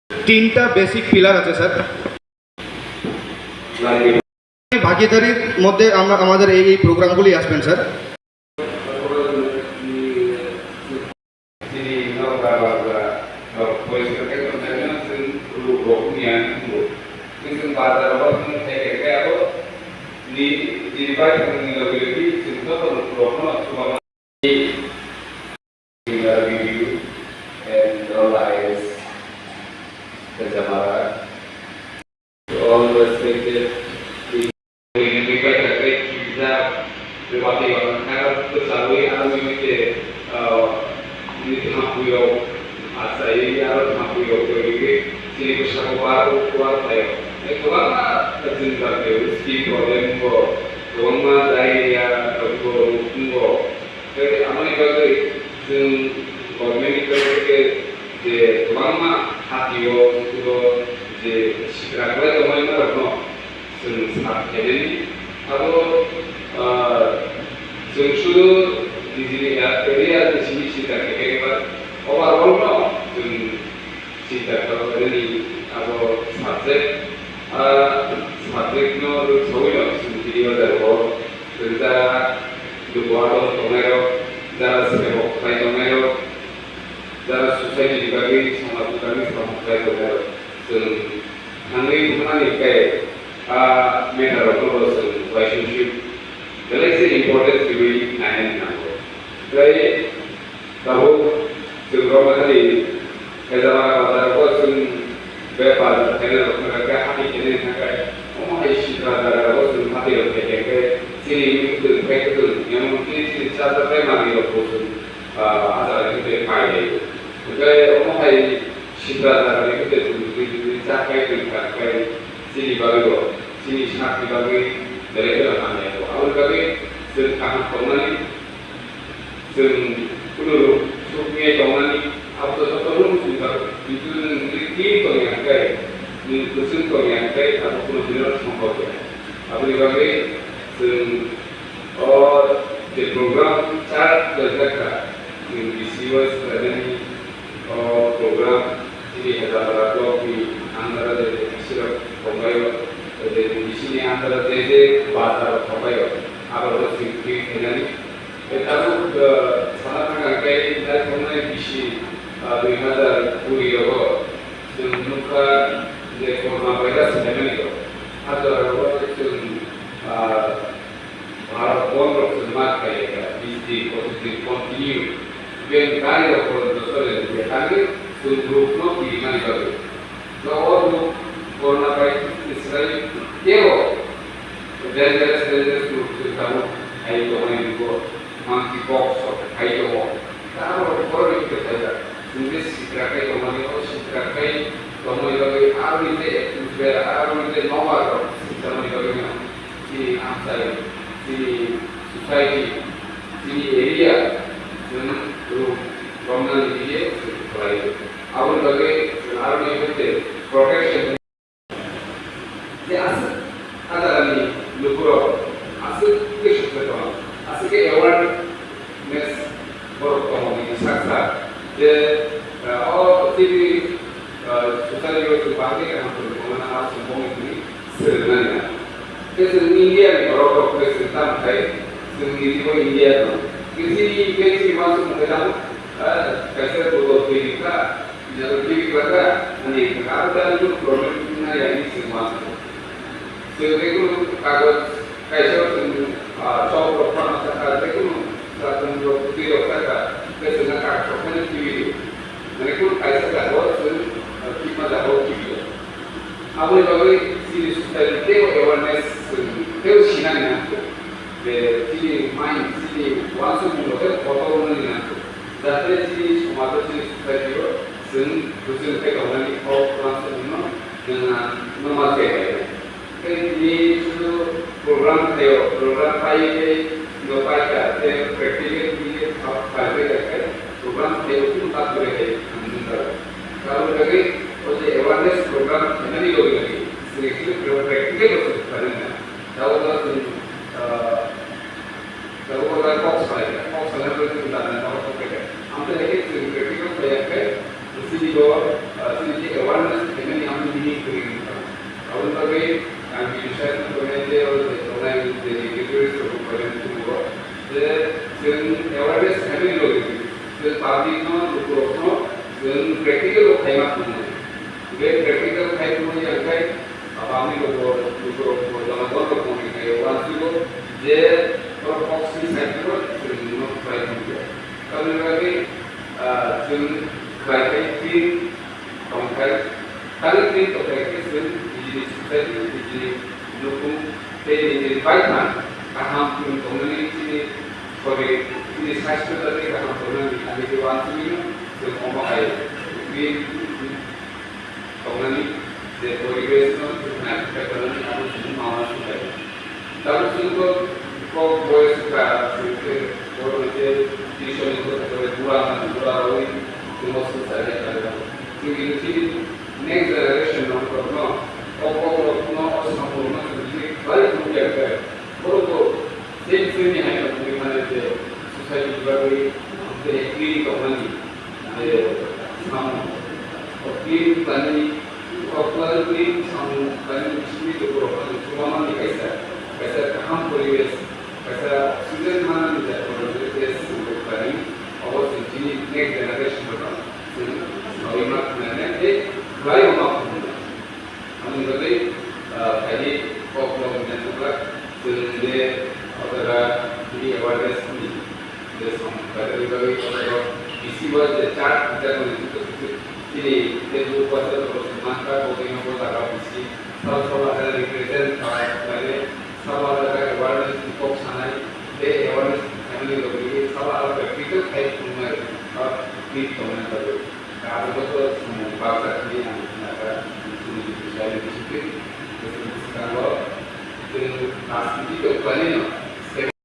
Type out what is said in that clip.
তিনটা basic pillar আছে স্যার। ভাগিদারির মধ্যে আমরা আমাদের এই প্রোগ্রামগুলি আসবেন sir. Awareness punya. Jadi practical kayak punya yang kayak apa kami lo dalam beberapa punya kayak orang itu dia provoksi saya itu semua kayak gitu. Kalau lagi jen kayak tim kayak kalau tim to kayak itu jadi seperti jadi dukung ini baiklah kaham pun komunikasi sebagai ini saya sudah tadi kaham pun ada di waktu ini semua kayak ini komunikasi de porigesto na catalani anu semua sudah lalu juga kok boleh suka kalau dia disoal itu boleh dua rawi semua sudah ada jadi next generation no semua jadi baik juga kan kalau sini hanya bagaimana dia society sebagai kiri komunikasi sama kiri tani Kalau ini sama kalian di sini cuma mana कैसा काम परिवेश कैसा season mana tidak परिवेश untuk kalian और sini next generation बना और इमारत बनाने एक बाई उमारत बनाना हम लोग कहीं पॉपुलर बनाने के बाद जिले अगर ये awareness नहीं जैसे हम कहीं और इसी वजह चार्ट जगह में ini itu kuasa terus maka bagaimana kita bisa kalau ada represent dari sama ada awareness di kok sana deh awareness kami lebih sama ada practical kayak cuma di teman baru kalau betul semua bahasa ini yang ada di bisa disiplin kalau itu pasti itu paling